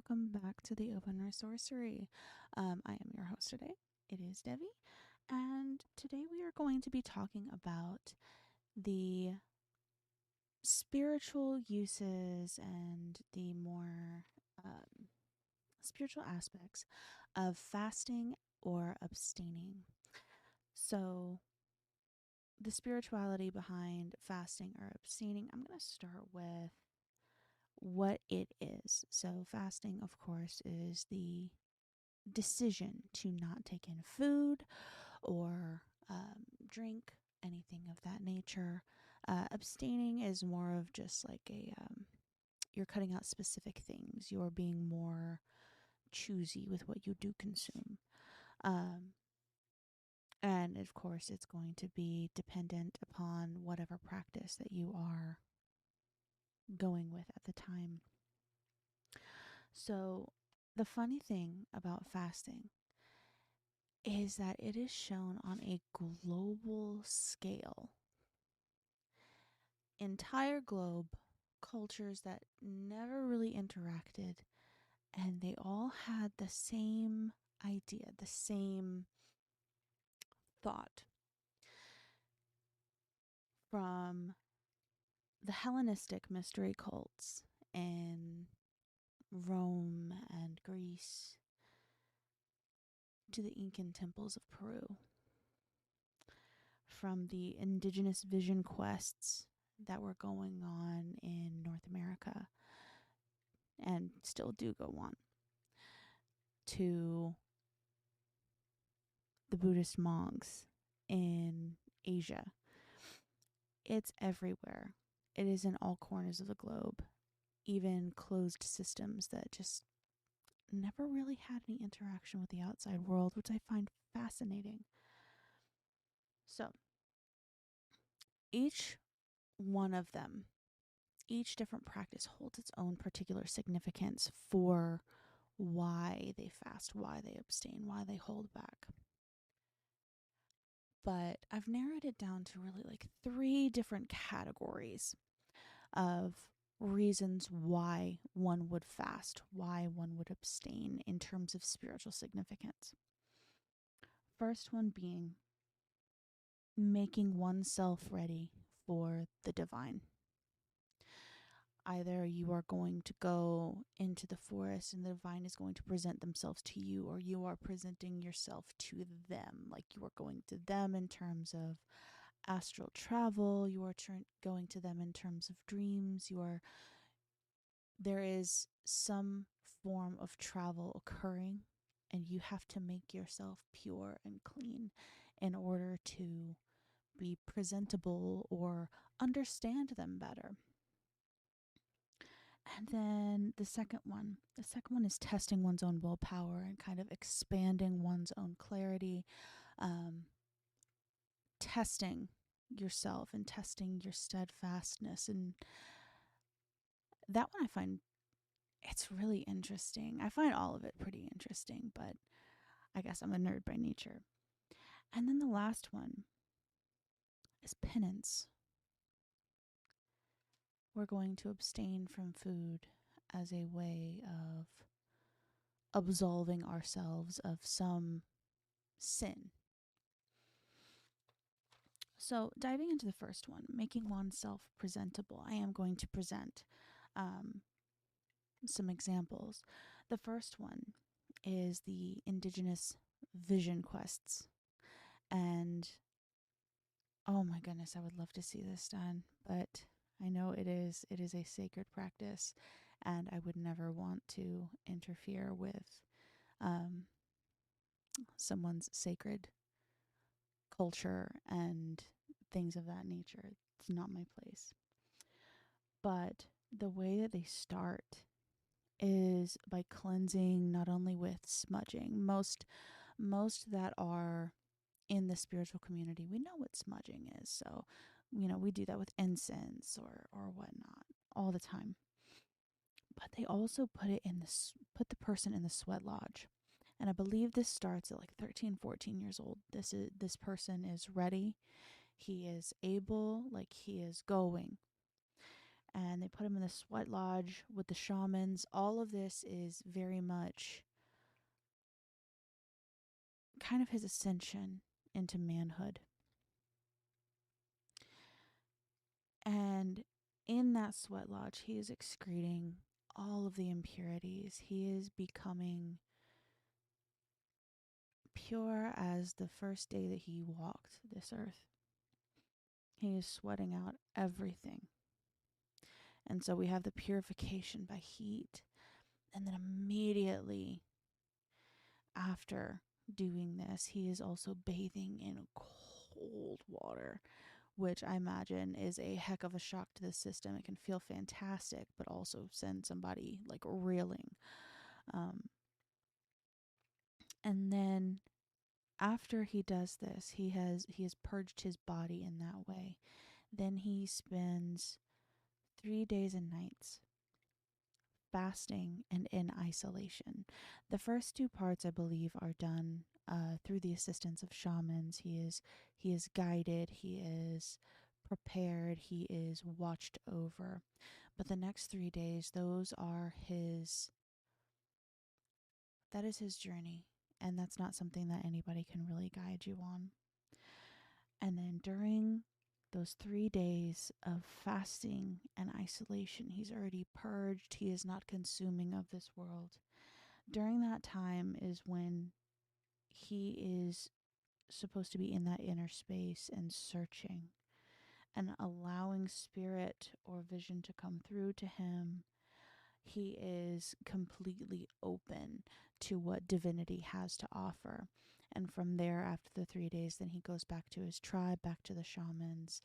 welcome back to the Open Sorcery. I am your host today. It is Devi, and today we are going to be talking about the spiritual uses and the more spiritual aspects of fasting or abstaining. So, the spirituality behind fasting or abstaining, I'm going to start with what it is. So, fasting, of course, is the decision to not take in food or drink, anything of that nature. Abstaining is more of just like you're cutting out specific things. You're being more choosy with what you do consume. Um, and of course, it's going to be dependent upon whatever practice that you are going with at the time. So, the funny thing about fasting is that it is shown on a global scale. Entire globe, cultures that never really interacted, and they all had the same idea, the same thought. From the Hellenistic mystery cults in Rome and Greece to the Incan temples of Peru, from the indigenous vision quests that were going on in North America and still do go on, to the Buddhist monks in Asia. It's everywhere. It is in all corners of the globe, even closed systems that just never really had any interaction with the outside world, which I find fascinating. So, each one of them, each different practice holds its own particular significance for why they fast, why they abstain, why they hold back. But I've narrowed it down to really like 3 different categories of reasons why one would fast, why one would abstain in terms of spiritual significance. First one being making oneself ready for the divine. Either you are going to go into the forest and the divine is going to present themselves to you, or you are presenting yourself to them, like you are going to them in terms of astral travel, you are going to them in terms of dreams, there is some form of travel occurring, and you have to make yourself pure and clean in order to be presentable or understand them better. And then the second one is testing one's own willpower and kind of expanding one's own clarity, testing yourself and testing your steadfastness. And that one I find it's really interesting. I find all of it pretty interesting, but I guess I'm a nerd by nature. And then the last one is penance. We're going to abstain from food as a way of absolving ourselves of some sin. So, diving into the first one, making oneself presentable, I am going to present some examples. The first one is the indigenous vision quests. And oh my goodness, I would love to see this done, but I know it is a sacred practice, and I would never want to interfere with someone's sacred culture and things of that nature. It's not my place. But the way that they start is by cleansing, not only with smudging. Most that are in the spiritual community, we know what smudging is. So, we do that with incense or whatnot all the time. But they also put the person in the sweat lodge. And I believe this starts at like 13, 14 years old. This person is ready. He is able, like he is going. and they put him in the sweat lodge with the shamans. All of this is very much kind of his ascension into manhood. And in that sweat lodge, he is excreting all of the impurities. He is becoming pure as the first day that he walked this earth. He is sweating out everything. And so we have the purification by heat. And then immediately after doing this, he is also bathing in cold water, which I imagine is a heck of a shock to the system. It can feel fantastic, but also send somebody like reeling. And then after he does this, he has purged his body in that way. Then he spends 3 days and nights fasting and in isolation. The first two parts, I believe, are done through the assistance of shamans. He is guided. He is prepared. He is watched over. But the next 3 days, that is his journey. And that's not something that anybody can really guide you on. And then during those 3 days of fasting and isolation, he's already purged. He is not consuming of this world. During that time is when he is supposed to be in that inner space and searching and allowing spirit or vision to come through to him. He is completely open to what divinity has to offer. And from there, after the 3 days, then he goes back to his tribe, back to the shamans,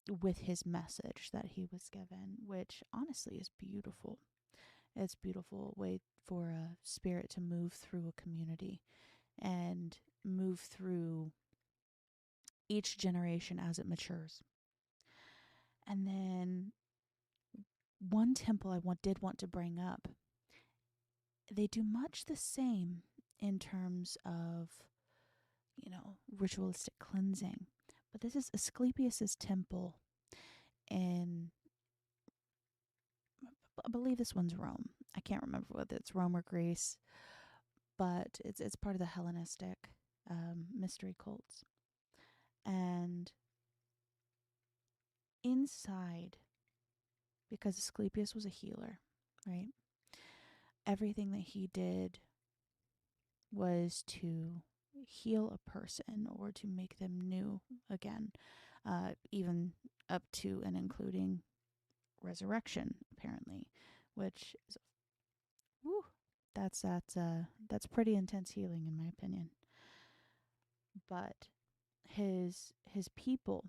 with his message that he was given, which honestly is beautiful. It's a beautiful way for a spirit to move through a community and move through each generation as it matures. And then one temple I did want to bring up, they do much the same in terms of, ritualistic cleansing. But this is Asclepius's temple in, I believe this one's Rome. I can't remember whether it's Rome or Greece, but it's part of the Hellenistic mystery cults. And inside, because Asclepius was a healer, right? Everything that he did was to heal a person or to make them new again, even up to and including resurrection, apparently, which is, whew, that's pretty intense healing in my opinion. But his people,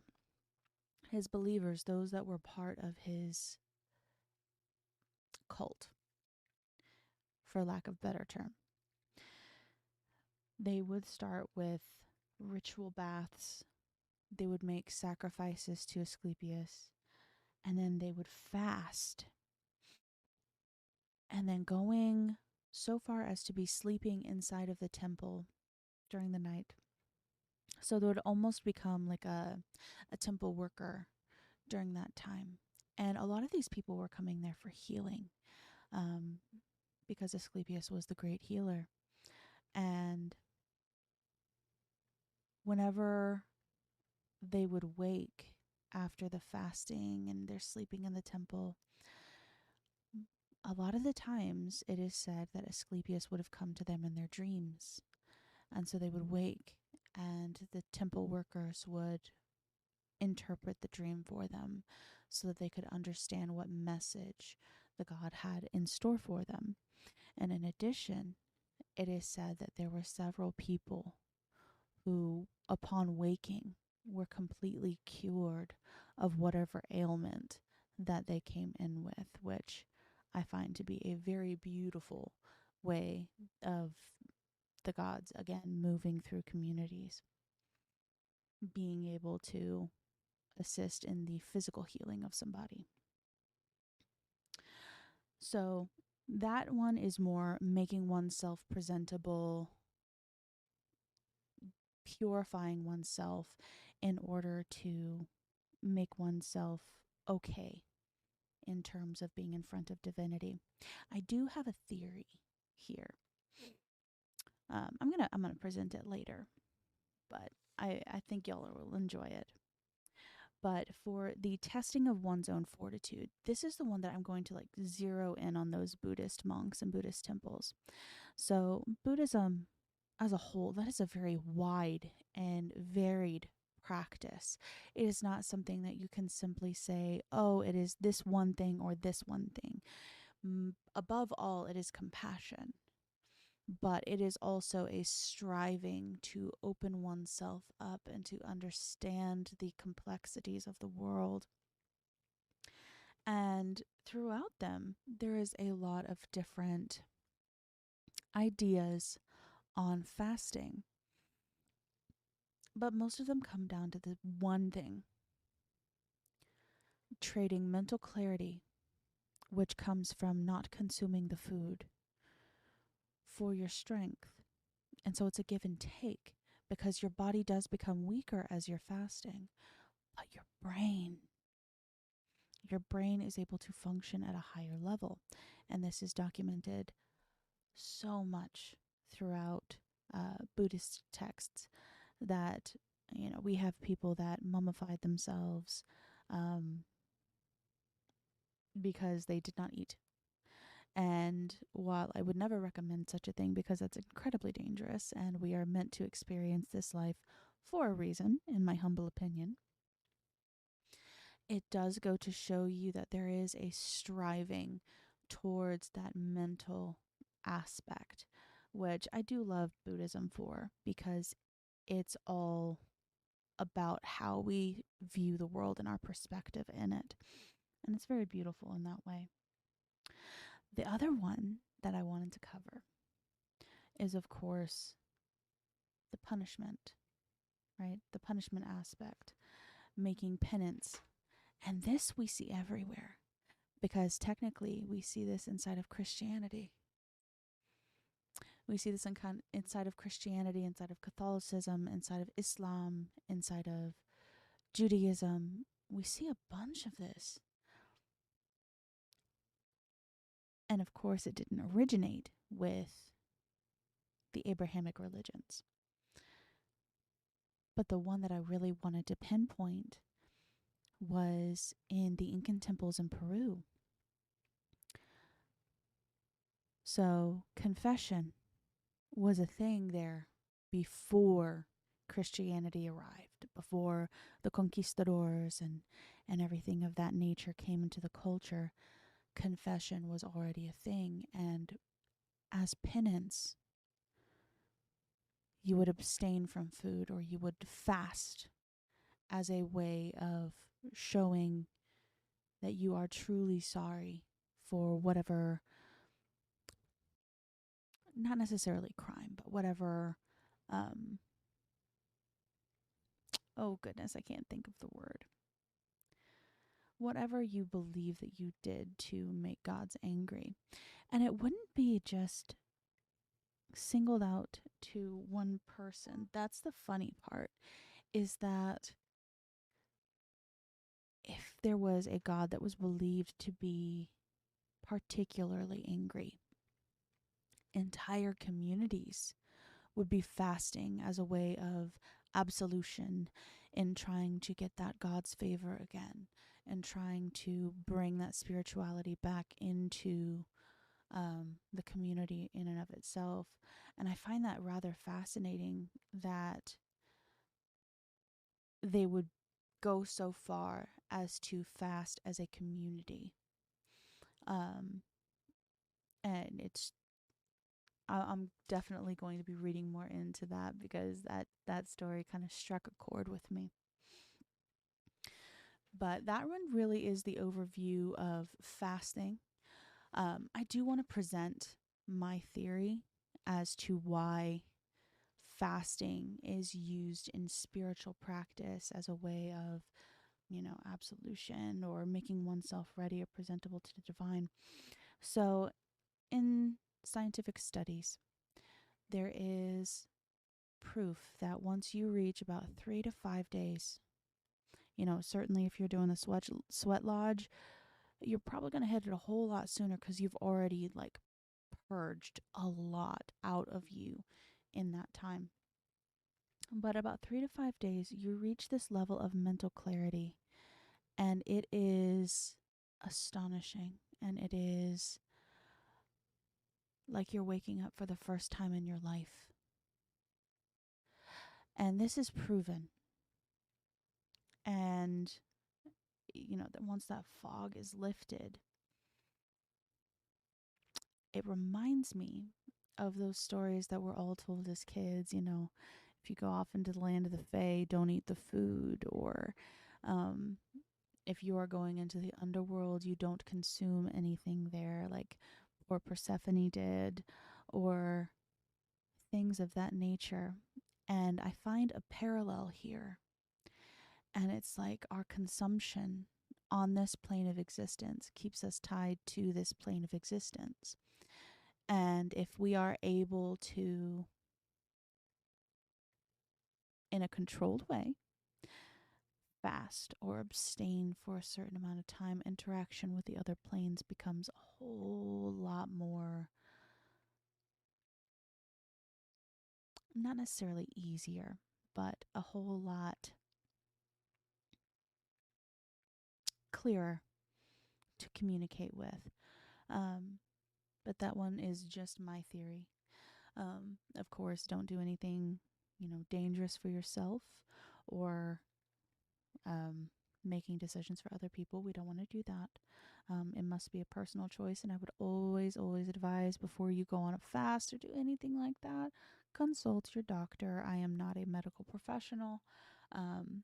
his believers, those that were part of his cult, for lack of a better term, they would start with ritual baths. They would make sacrifices to Asclepius, and then they would fast. And then going so far as to be sleeping inside of the temple during the night. So they would almost become like a temple worker during that time. And a lot of these people were coming there for healing, because Asclepius was the great healer. And whenever they would wake after the fasting and they're sleeping in the temple, a lot of the times it is said that Asclepius would have come to them in their dreams. And so they would wake and the temple workers would interpret the dream for them so that they could understand what message the god had in store for them. And in addition, it is said that there were several people who, upon waking, were completely cured of whatever ailment that they came in with, which I find to be a very beautiful way of the gods, again, moving through communities, being able to assist in the physical healing of somebody. So that one is more making oneself presentable, purifying oneself in order to make oneself okay in terms of being in front of divinity. I do have a theory here. I'm gonna present it later, but I think y'all will enjoy it. But for the testing of one's own fortitude, this is the one that I'm going to like zero in on those Buddhist monks and Buddhist temples. So Buddhism as a whole, that is a very wide and varied practice. It is not something that you can simply say, oh, it is this one thing or this one thing. Above all, it is compassion, but it is also a striving to open oneself up and to understand the complexities of the world. And throughout them, there is a lot of different ideas on fasting, but most of them come down to the one thing: trading mental clarity, which comes from not consuming the food, for your strength. And so it's a give and take, because your body does become weaker as you're fasting, but your brain is able to function at a higher level. And this is documented so much throughout Buddhist texts that, we have people that mummified themselves because they did not eat. And while I would never recommend such a thing because that's incredibly dangerous and we are meant to experience this life for a reason, in my humble opinion, it does go to show you that there is a striving towards that mental aspect, which I do love Buddhism for, because it's all about how we view the world and our perspective in it. And it's very beautiful in that way. The other one that I wanted to cover is, of course, the punishment, right? The punishment aspect, making penance. And this we see everywhere, because technically we see this inside of Christianity. We see this inside of Christianity, inside of Catholicism, inside of Islam, inside of Judaism. We see a bunch of this. And of course, it didn't originate with the Abrahamic religions. But the one that I really wanted to pinpoint was in the Incan temples in Peru. So confession was a thing there before Christianity arrived, before the conquistadors and everything of that nature came into the culture. Confession was already a thing, and as penance, you would abstain from food, or you would fast as a way of showing that you are truly sorry for whatever, not necessarily crime, but whatever, oh goodness, I can't think of the word. Whatever you believe that you did to make God's angry. And it wouldn't be just singled out to one person. That's the funny part, is that if there was a God that was believed to be particularly angry, entire communities would be fasting as a way of absolution, in trying to get that God's favor again, and trying to bring that spirituality back into the community in and of itself. And I find that rather fascinating, that they would go so far as to fast as a community. And I'm definitely going to be reading more into that, because that story kind of struck a chord with me. But that one really is the overview of fasting. I do want to present my theory as to why fasting is used in spiritual practice as a way of, absolution, or making oneself ready or presentable to the divine. So in scientific studies, there is proof that once you reach about 3 to 5 days Certainly if you're doing the sweat lodge, you're probably going to hit it a whole lot sooner because you've already like purged a lot out of you in that time. But about 3 to 5 days, you reach this level of mental clarity, and it is astonishing. And it is like you're waking up for the first time in your life. And this is proven. And, that once that fog is lifted, it reminds me of those stories that we're all told as kids. If you go off into the land of the Fae, don't eat the food, or if you are going into the underworld, you don't consume anything there, like poor Persephone did, or things of that nature. And I find a parallel here. And it's like our consumption on this plane of existence keeps us tied to this plane of existence. And if we are able to, in a controlled way, fast or abstain for a certain amount of time, interaction with the other planes becomes a whole lot more, not necessarily easier, but a whole lot clearer to communicate with. But that one is just my theory. Of course, don't do anything, dangerous for yourself, or making decisions for other people. We don't want to do that. It must be a personal choice, and I would always, always advise before you go on a fast or do anything like that, consult your doctor. I am not a medical professional. Um,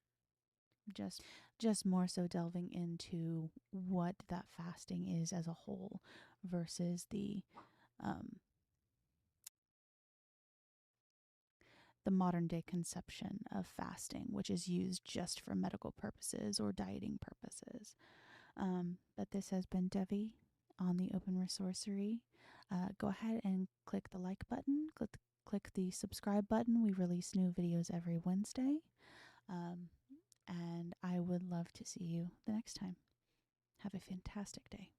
just more so delving into what that fasting is as a whole versus um, the modern day conception of fasting, which is used just for medical purposes or dieting purposes. But this has been Devi on the Open Resourcery. Go ahead and click the like button, click the subscribe button. We release new videos every Wednesday. And I would love to see you the next time. Have a fantastic day.